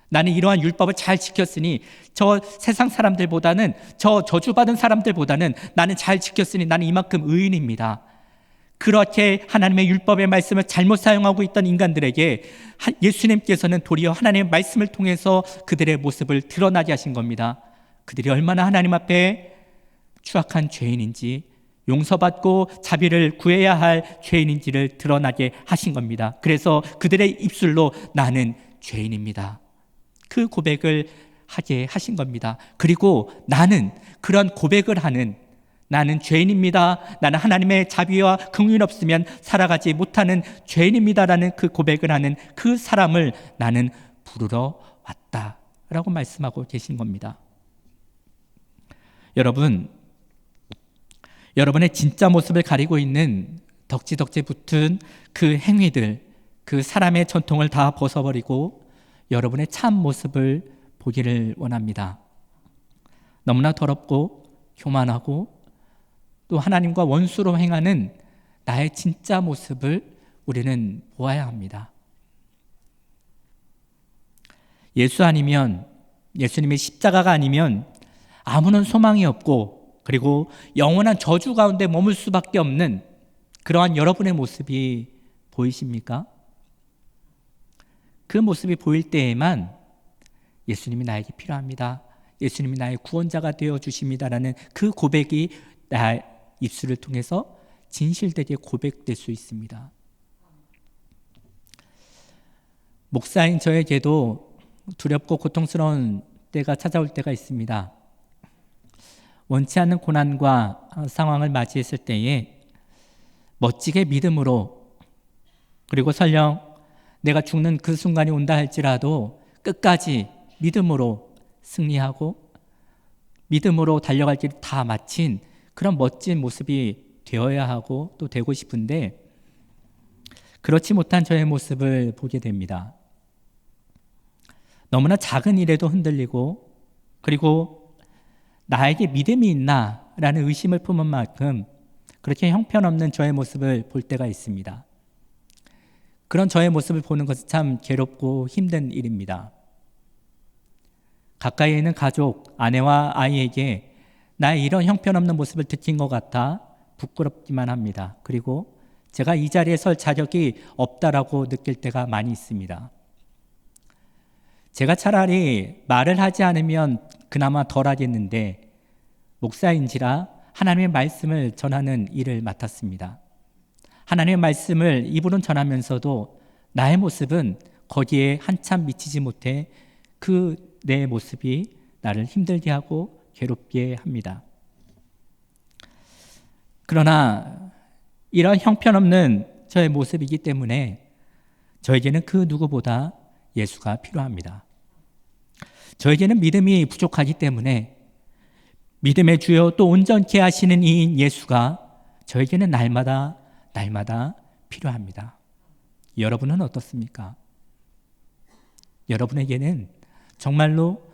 나는 이러한 율법을 잘 지켰으니 저 세상 사람들보다는 저 저주받은 사람들보다는 나는 잘 지켰으니 나는 이만큼 의인입니다. 그렇게 하나님의 율법의 말씀을 잘못 사용하고 있던 인간들에게 예수님께서는 도리어 하나님의 말씀을 통해서 그들의 모습을 드러나게 하신 겁니다. 그들이 얼마나 하나님 앞에 추악한 죄인인지 용서받고 자비를 구해야 할 죄인인지를 드러나게 하신 겁니다. 그래서 그들의 입술로 나는 죄인입니다. 그 고백을 하게 하신 겁니다. 그리고 나는 그런 고백을 하는 나는 죄인입니다. 나는 하나님의 자비와 긍휼이 없으면 살아가지 못하는 죄인입니다라는 그 고백을 하는 그 사람을 나는 부르러 왔다라고 말씀하고 계신 겁니다. 여러분의 진짜 모습을 가리고 있는 덕지덕지 붙은 그 행위들, 그 사람의 전통을 다 벗어버리고 여러분의 참 모습을 보기를 원합니다. 너무나 더럽고 교만하고 또 하나님과 원수로 행하는 나의 진짜 모습을 우리는 보아야 합니다. 예수 아니면, 예수님의 십자가가 아니면 아무런 소망이 없고 그리고 영원한 저주 가운데 머물 수밖에 없는 그러한 여러분의 모습이 보이십니까? 그 모습이 보일 때에만 예수님이 나에게 필요합니다. 예수님이 나의 구원자가 되어 주십니다라는 그 고백이 나의 입술을 통해서 진실되게 고백될 수 있습니다. 목사인 저에게도 두렵고 고통스러운 때가 찾아올 때가 있습니다. 원치 않는 고난과 상황을 맞이했을 때에 멋지게 믿음으로 그리고 설령 내가 죽는 그 순간이 온다 할지라도 끝까지 믿음으로 승리하고 믿음으로 달려갈 길을 다 마친 그런 멋진 모습이 되어야 하고 또 되고 싶은데 그렇지 못한 저의 모습을 보게 됩니다. 너무나 작은 일에도 흔들리고 그리고 나에게 믿음이 있나 라는 의심을 품은 만큼 그렇게 형편없는 저의 모습을 볼 때가 있습니다. 그런 저의 모습을 보는 것은 참 괴롭고 힘든 일입니다. 가까이 있는 가족, 아내와 아이에게 나의 이런 형편없는 모습을 들킨 것 같아 부끄럽기만 합니다. 그리고 제가 이 자리에 설 자격이 없다라고 느낄 때가 많이 있습니다. 제가 차라리 말을 하지 않으면 그나마 덜 하겠는데 목사인지라 하나님의 말씀을 전하는 일을 맡았습니다. 하나님의 말씀을 입으로는 전하면서도 나의 모습은 거기에 한참 미치지 못해 그 내 모습이 나를 힘들게 하고 괴롭게 합니다. 그러나 이런 형편없는 저의 모습이기 때문에 저에게는 그 누구보다 예수가 필요합니다. 저에게는 믿음이 부족하기 때문에 믿음의 주여 또 온전케 하시는 이인 예수가 저에게는 날마다 필요합니다. 여러분은 어떻습니까? 여러분에게는 정말로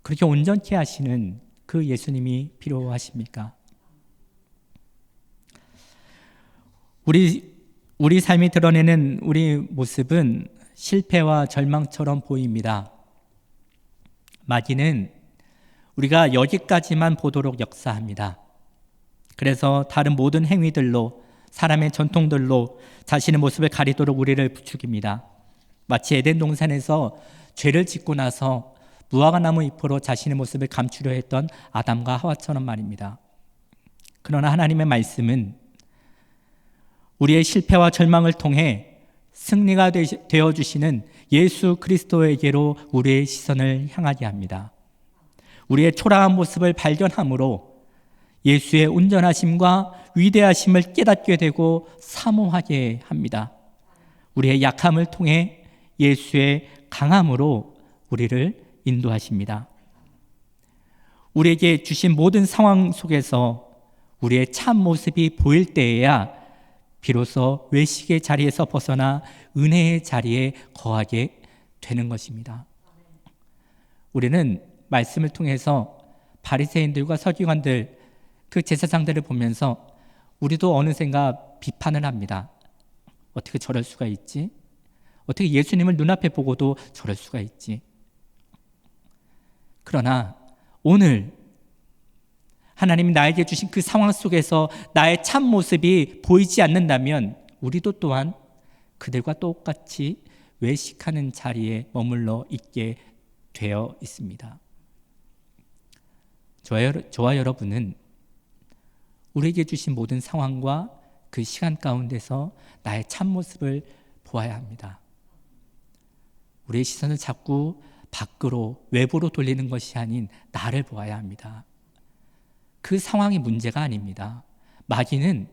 그렇게 온전케 하시는 그 예수님이 필요하십니까? 우리 삶이 드러내는 우리 모습은 실패와 절망처럼 보입니다. 마귀는 우리가 여기까지만 보도록 역사합니다. 그래서 다른 모든 행위들로, 사람의 전통들로 자신의 모습을 가리도록 우리를 부추깁니다. 마치 에덴 동산에서 죄를 짓고 나서 무화과 나무 잎으로 자신의 모습을 감추려 했던 아담과 하와처럼 말입니다. 그러나 하나님의 말씀은 우리의 실패와 절망을 통해 승리가 되어주시는 예수 그리스도에게로 우리의 시선을 향하게 합니다. 우리의 초라한 모습을 발견함으로 예수의 온전하심과 위대하심을 깨닫게 되고 사모하게 합니다. 우리의 약함을 통해 예수의 강함으로 우리를 인도하십니다. 우리에게 주신 모든 상황 속에서 우리의 참 모습이 보일 때에야 비로소 외식의 자리에서 벗어나 은혜의 자리에 거하게 되는 것입니다. 우리는 말씀을 통해서 바리새인들과 서기관들, 그 제사장들을 보면서 우리도 어느샌가 비판을 합니다. 어떻게 저럴 수가 있지? 어떻게 예수님을 눈앞에 보고도 저럴 수가 있지? 그러나 오늘 하나님이 나에게 주신 그 상황 속에서 나의 참 모습이 보이지 않는다면 우리도 또한 그들과 똑같이 외식하는 자리에 머물러 있게 되어 있습니다. 저와 여러분은 우리에게 주신 모든 상황과 그 시간 가운데서 나의 참 모습을 보아야 합니다. 우리의 시선을 자꾸 밖으로, 외부로 돌리는 것이 아닌 나를 보아야 합니다. 그 상황이 문제가 아닙니다. 마귀는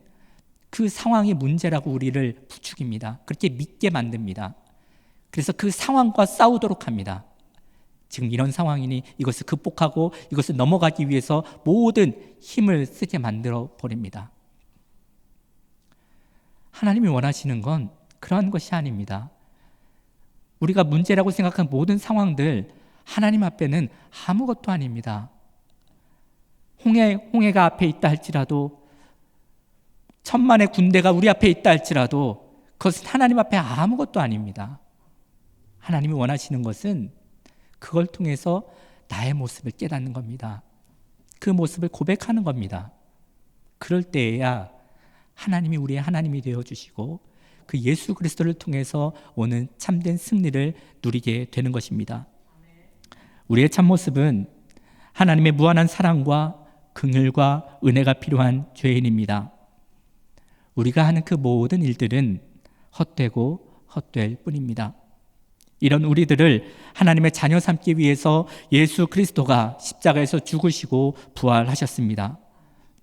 그 상황이 문제라고 우리를 부추깁니다. 그렇게 믿게 만듭니다. 그래서 그 상황과 싸우도록 합니다. 지금 이런 상황이니 이것을 극복하고 이것을 넘어가기 위해서 모든 힘을 쓰게 만들어 버립니다. 하나님이 원하시는 건 그러한 것이 아닙니다. 우리가 문제라고 생각한 모든 상황들, 하나님 앞에는 아무것도 아닙니다. 홍해가 앞에 있다 할지라도, 천만의 군대가 우리 앞에 있다 할지라도 그것은 하나님 앞에 아무것도 아닙니다. 하나님이 원하시는 것은 그걸 통해서 나의 모습을 깨닫는 겁니다. 그 모습을 고백하는 겁니다. 그럴 때에야 하나님이 우리의 하나님이 되어주시고 그 예수 그리스도를 통해서 오는 참된 승리를 누리게 되는 것입니다. 우리의 참모습은 하나님의 무한한 사랑과 긍휼과 은혜가 필요한 죄인입니다. 우리가 하는 그 모든 일들은 헛되고 헛될 뿐입니다. 이런 우리들을 하나님의 자녀 삼기 위해서 예수 그리스도가 십자가에서 죽으시고 부활하셨습니다.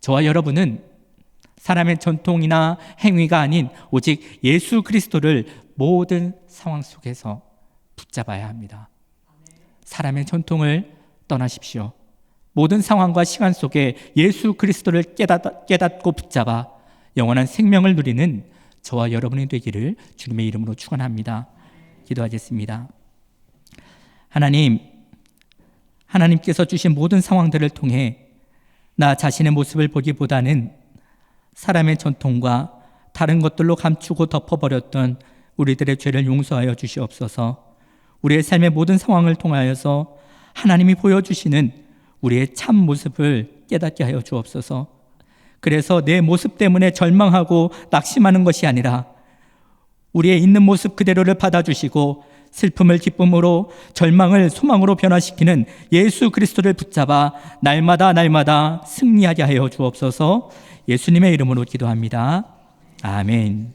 저와 여러분은 사람의 전통이나 행위가 아닌 오직 예수 그리스도를 모든 상황 속에서 붙잡아야 합니다. 사람의 전통을 떠나십시오. 모든 상황과 시간 속에 예수 그리스도를 깨닫고 붙잡아 영원한 생명을 누리는 저와 여러분이 되기를 주님의 이름으로 축원합니다. 기도하겠습니다. 하나님께서 주신 모든 상황들을 통해 나 자신의 모습을 보기보다는 사람의 전통과 다른 것들로 감추고 덮어버렸던 우리들의 죄를 용서하여 주시옵소서. 우리의 삶의 모든 상황을 통하여서 하나님이 보여주시는 우리의 참 모습을 깨닫게 하여 주옵소서. 그래서 내 모습 때문에 절망하고 낙심하는 것이 아니라 우리의 있는 모습 그대로를 받아주시고 슬픔을 기쁨으로, 절망을 소망으로 변화시키는 예수 그리스도를 붙잡아 날마다 승리하게 하여 주옵소서. 예수님의 이름으로 기도합니다. 아멘.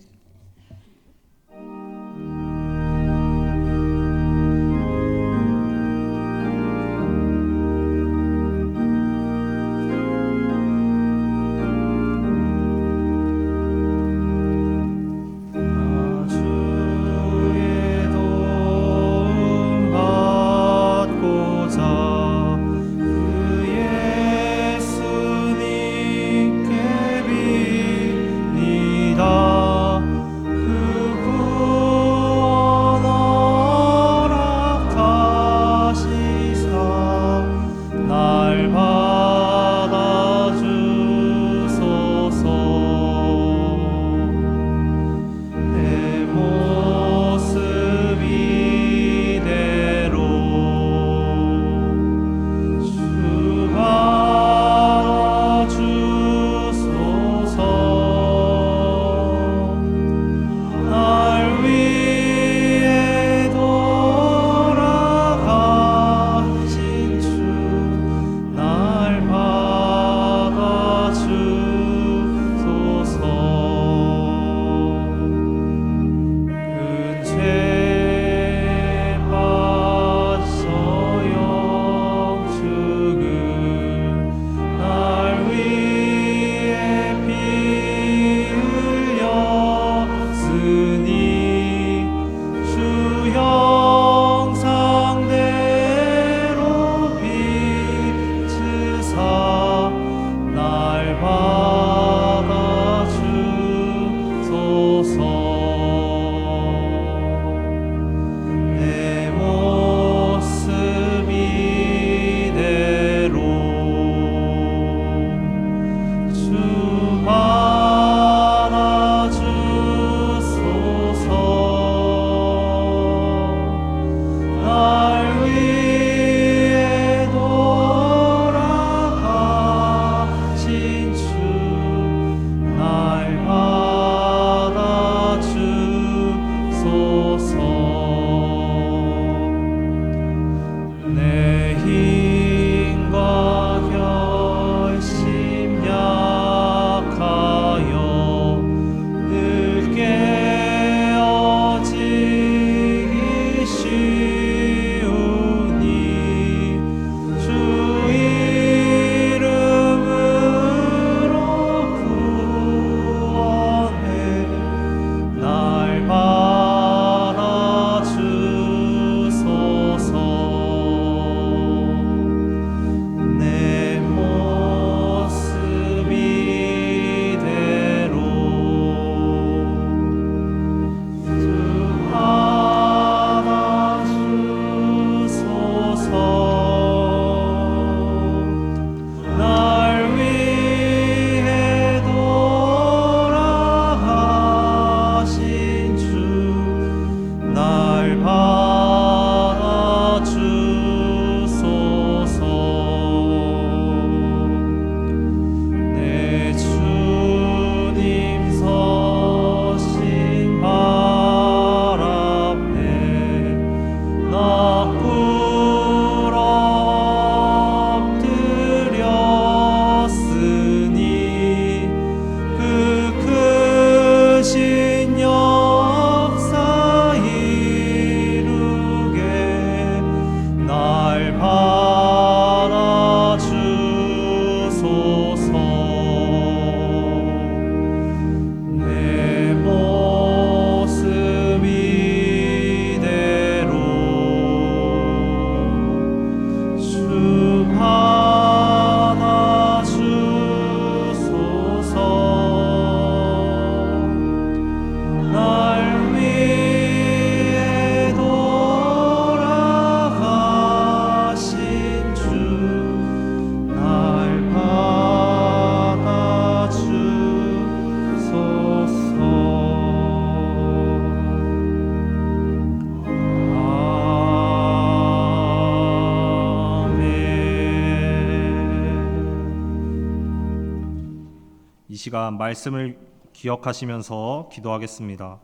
이 시간 말씀을 기억하시면서 기도하겠습니다.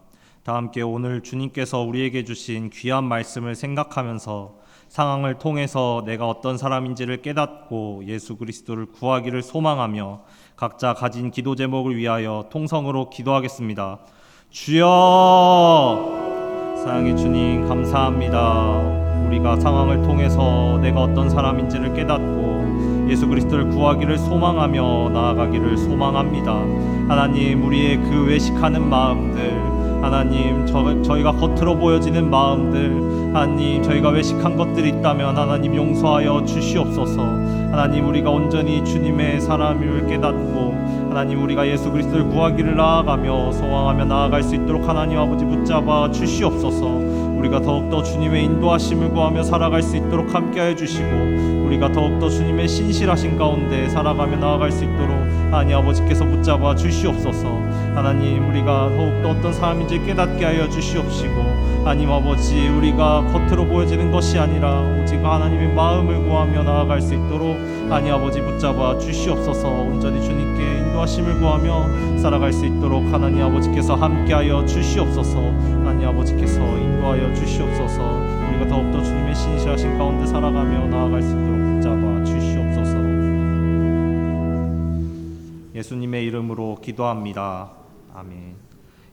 다 함께 오늘 주님께서 우리에게 주신 귀한 말씀을 생각하면서 상황을 통해서 내가 어떤 사람인지를 깨닫고 예수 그리스도를 구하기를 소망하며 각자 가진 기도 제목을 위하여 통성으로 기도하겠습니다. 주여, 사랑의 주님 감사합니다. 우리가 상황을 통해서 내가 어떤 사람인지를 깨닫고 예수 그리스도를 구하기를 소망하며 나아가기를 소망합니다. 하나님, 우리의 그 외식하는 마음들, 하나님, 저희가 겉으로 보여지는 마음들, 하나님, 저희가 외식한 것들이 있다면 하나님 용서하여 주시옵소서. 하나님, 우리가 온전히 주님의 사람임을 깨닫고 하나님, 우리가 예수 그리스도를 구하기를 나아가며 소망하며 나아갈 수 있도록 하나님 아버지 붙잡아 주시옵소서. 우리가 더욱더 주님의 인도하심을 구하며 살아갈 수 있도록 함께하여 주시고, 우리가 더욱더 주님의 신실하신 가운데 살아가며 나아갈 수 있도록 하나님 아버지께서 붙잡아 주시옵소서. 하나님, 우리가 더욱더 어떤 사람인지 깨닫게 하여 주시옵시고, 하나님 아버지, 우리가 겉으로 보여지는 것이 아니라 오직 하나님의 마음을 구하며 나아갈 수 있도록 하나님 아버지 붙잡아 주시옵소서. 온전히 주님께 인도하심을 구하며 살아갈 수 있도록 하나님 아버지께서 함께하여 주시옵소서. 하나님 아버지께서 인도하여 주시옵소서. 우리가 더욱더 주님의 신실하신 가운데 살아가며 나아갈 수 있도록 붙잡아 주시옵소서. 예수님의 이름으로 기도합니다. 아멘.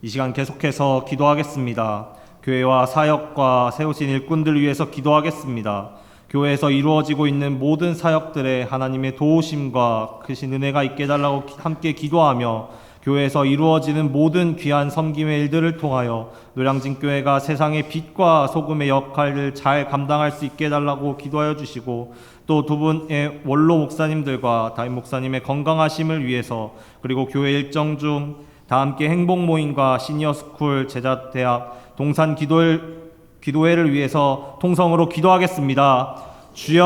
이 시간 계속해서 기도하겠습니다. 교회와 사역과 세우신 일꾼들 위해서 기도하겠습니다. 교회에서 이루어지고 있는 모든 사역들에 하나님의 도우심과 크신 은혜가 있게 해달라고 함께 기도하며, 교회에서 이루어지는 모든 귀한 섬김의 일들을 통하여 노량진교회가 세상의 빛과 소금의 역할을 잘 감당할 수 있게 해달라고 기도하여 주시고, 또 두 분의 원로 목사님들과 담임 목사님의 건강하심을 위해서, 그리고 교회 일정 중 다 함께 행복 모임과 시니어스쿨, 제자대학, 동산 기도회를 위해서 통성으로 기도하겠습니다. 주여,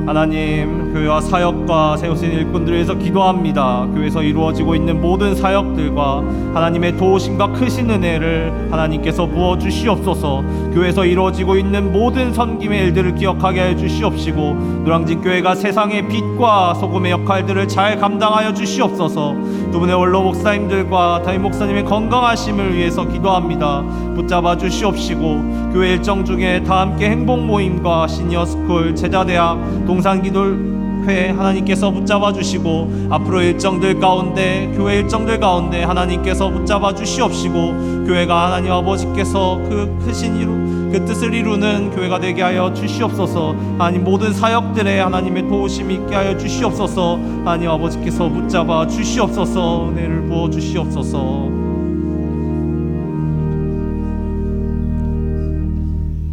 하나님, 교회와 사역과 세우신 일꾼들을 위해서 기도합니다. 교회에서 이루어지고 있는 모든 사역들과 하나님의 도우심과 크신 은혜를 하나님께서 부어주시옵소서. 교회에서 이루어지고 있는 모든 섬김의 일들을 기억하게 해 주시옵시고, 노량진교회가 세상의 빛과 소금의 역할들을 잘 감당하여 주시옵소서. 두 분의 원로 목사님들과 담임 목사님의 건강하심을 위해서 기도합니다. 붙잡아 주시옵시고, 교회 일정 중에 다 함께 행복 모임과 시니어스쿨, 제자대학, 동산기도회 하나님께서 붙잡아 주시고, 앞으로 일정들 가운데, 교회 일정들 가운데 하나님께서 붙잡아 주시옵시고, 교회가 하나님 아버지께서 그 크신 그 뜻을 이루는 교회가 되게 하여 주시옵소서. 하나님, 모든 사역들에 하나님의 도우심이 있게 하여 주시옵소서. 하나님 아버지께서 붙잡아 주시옵소서. 은혜를 부어 주시옵소서.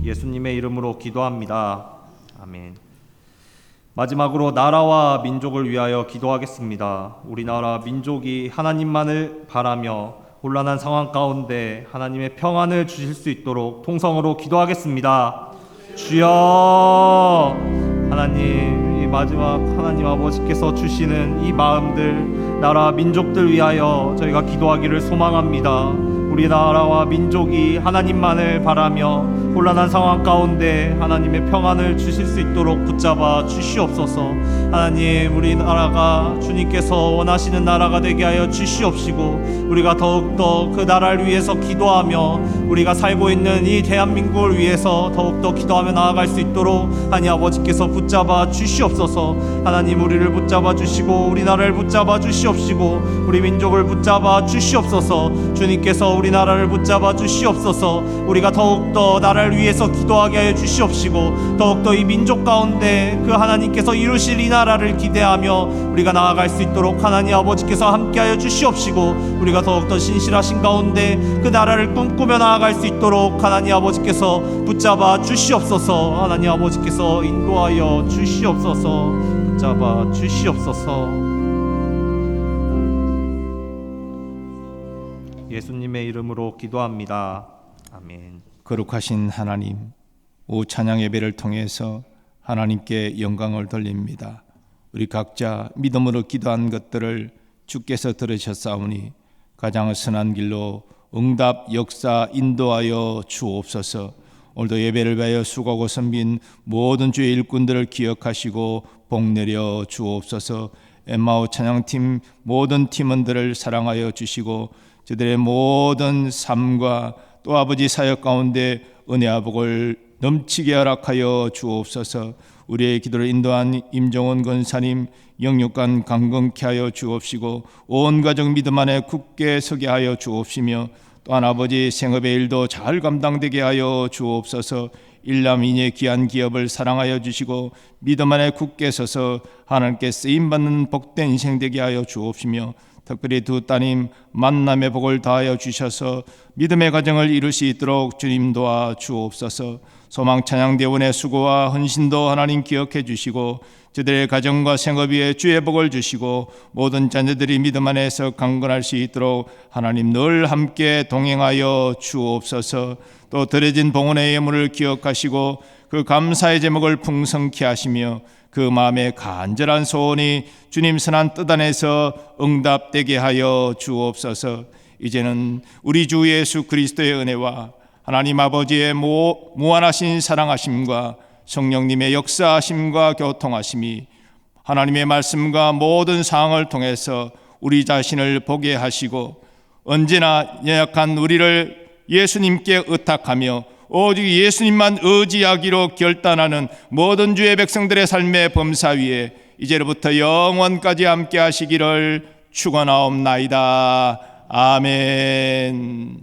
예수님의 이름으로 기도합니다. 아멘. 마지막으로 나라와 민족을 위하여 기도하겠습니다. 우리나라 민족이 하나님만을 바라며 혼란한 상황 가운데 하나님의 평안을 주실 수 있도록 통성으로 기도하겠습니다. 주여, 하나님, 이 마지막 하나님 아버지께서 주시는 이 마음들, 나라 민족들 위하여 저희가 기도하기를 소망합니다. 우리나라와 민족이 하나님만을 바라며 혼란한 상황 가운데 하나님의 평안을 주실 수 있도록 붙잡아 주시옵소서. 하나님, 우리나라가 주님께서 원하시는 나라가 되게 하여 주시옵시고, 우리가 더욱더 그 나라를 위해서 기도하며 우리가 살고 있는 이 대한민국을 위해서 더욱더 기도하며 나아갈 수 있도록 하나님 아버지께서 붙잡아 주시옵소서. 하나님, 우리를 붙잡아 주시고 우리나라를 붙잡아 주시옵시고 우리 민족을 붙잡아 주시옵소서. 주님께서 우리나라를 붙잡아 주시옵소서. 우리가 더욱더 나라를 위해서 기도하게 하여 주시옵시고, 더욱더 이 민족 가운데 그 하나님께서 이루실 이 나라를 기대하며 우리가 나아갈 수 있도록 하나님 아버지께서 함께하여 주시옵시고, 우리가 더욱더 신실하신 가운데 그 나라를 꿈꾸며 나아갈 수 있도록 하나님 아버지께서 붙잡아 주시옵소서. 하나님 아버지께서 인도하여 주시옵소서. 붙잡아 주시옵소서. 예수님의 이름으로 기도합니다. 아멘. 거룩하신 하나님, 오후 찬양 예배를 통해서 하나님께 영광을 돌립니다. 우리 각자 믿음으로 기도한 것들을 주께서 들으셨사오니 가장 선한 길로 응답 역사 인도하여 주옵소서. 오늘도 예배를 위하여 수고하고 섬긴 모든 주의 일꾼들을 기억하시고 복 내려 주옵소서. 엠마오 찬양팀 모든 팀원들을 사랑하여 주시고 저들의 모든 삶과 또 아버지 사역 가운데 은혜와 복을 넘치게 허락하여 주옵소서. 우리의 기도를 인도한 임종원 권사님 영육간 강건케 하여 주옵시고 온 가정 믿음 안에 굳게 서게 하여 주옵시며 또한 아버지 생업의 일도 잘 감당되게 하여 주옵소서. 일남인의 귀한 기업을 사랑하여 주시고 믿음 안에 굳게 서서 하나님께 쓰임받는 복된 인생 되게 하여 주옵시며 특별히 두 따님 만남의 복을 다하여 주셔서 믿음의 가정을 이룰 수 있도록 주님 도와 주옵소서. 소망찬양대원의 수고와 헌신도 하나님 기억해 주시고 저들의 가정과 생업 위에 주의 복을 주시고 모든 자녀들이 믿음 안에서 강건할 수 있도록 하나님 늘 함께 동행하여 주옵소서. 또 드려진 봉헌의 예물을 기억하시고 그 감사의 제목을 풍성케 하시며 그 마음의 간절한 소원이 주님 선한 뜻 안에서 응답되게 하여 주옵소서. 이제는 우리 주 예수 그리스도의 은혜와 하나님 아버지의 무한하신 사랑하심과 성령님의 역사하심과 교통하심이 하나님의 말씀과 모든 상황을 통해서 우리 자신을 보게 하시고 언제나 연약한 우리를 예수님께 의탁하며 오직 예수님만 의지하기로 결단하는 모든 주의 백성들의 삶의 범사 위에 이제로부터 영원까지 함께 하시기를 축원하옵나이다. 아멘.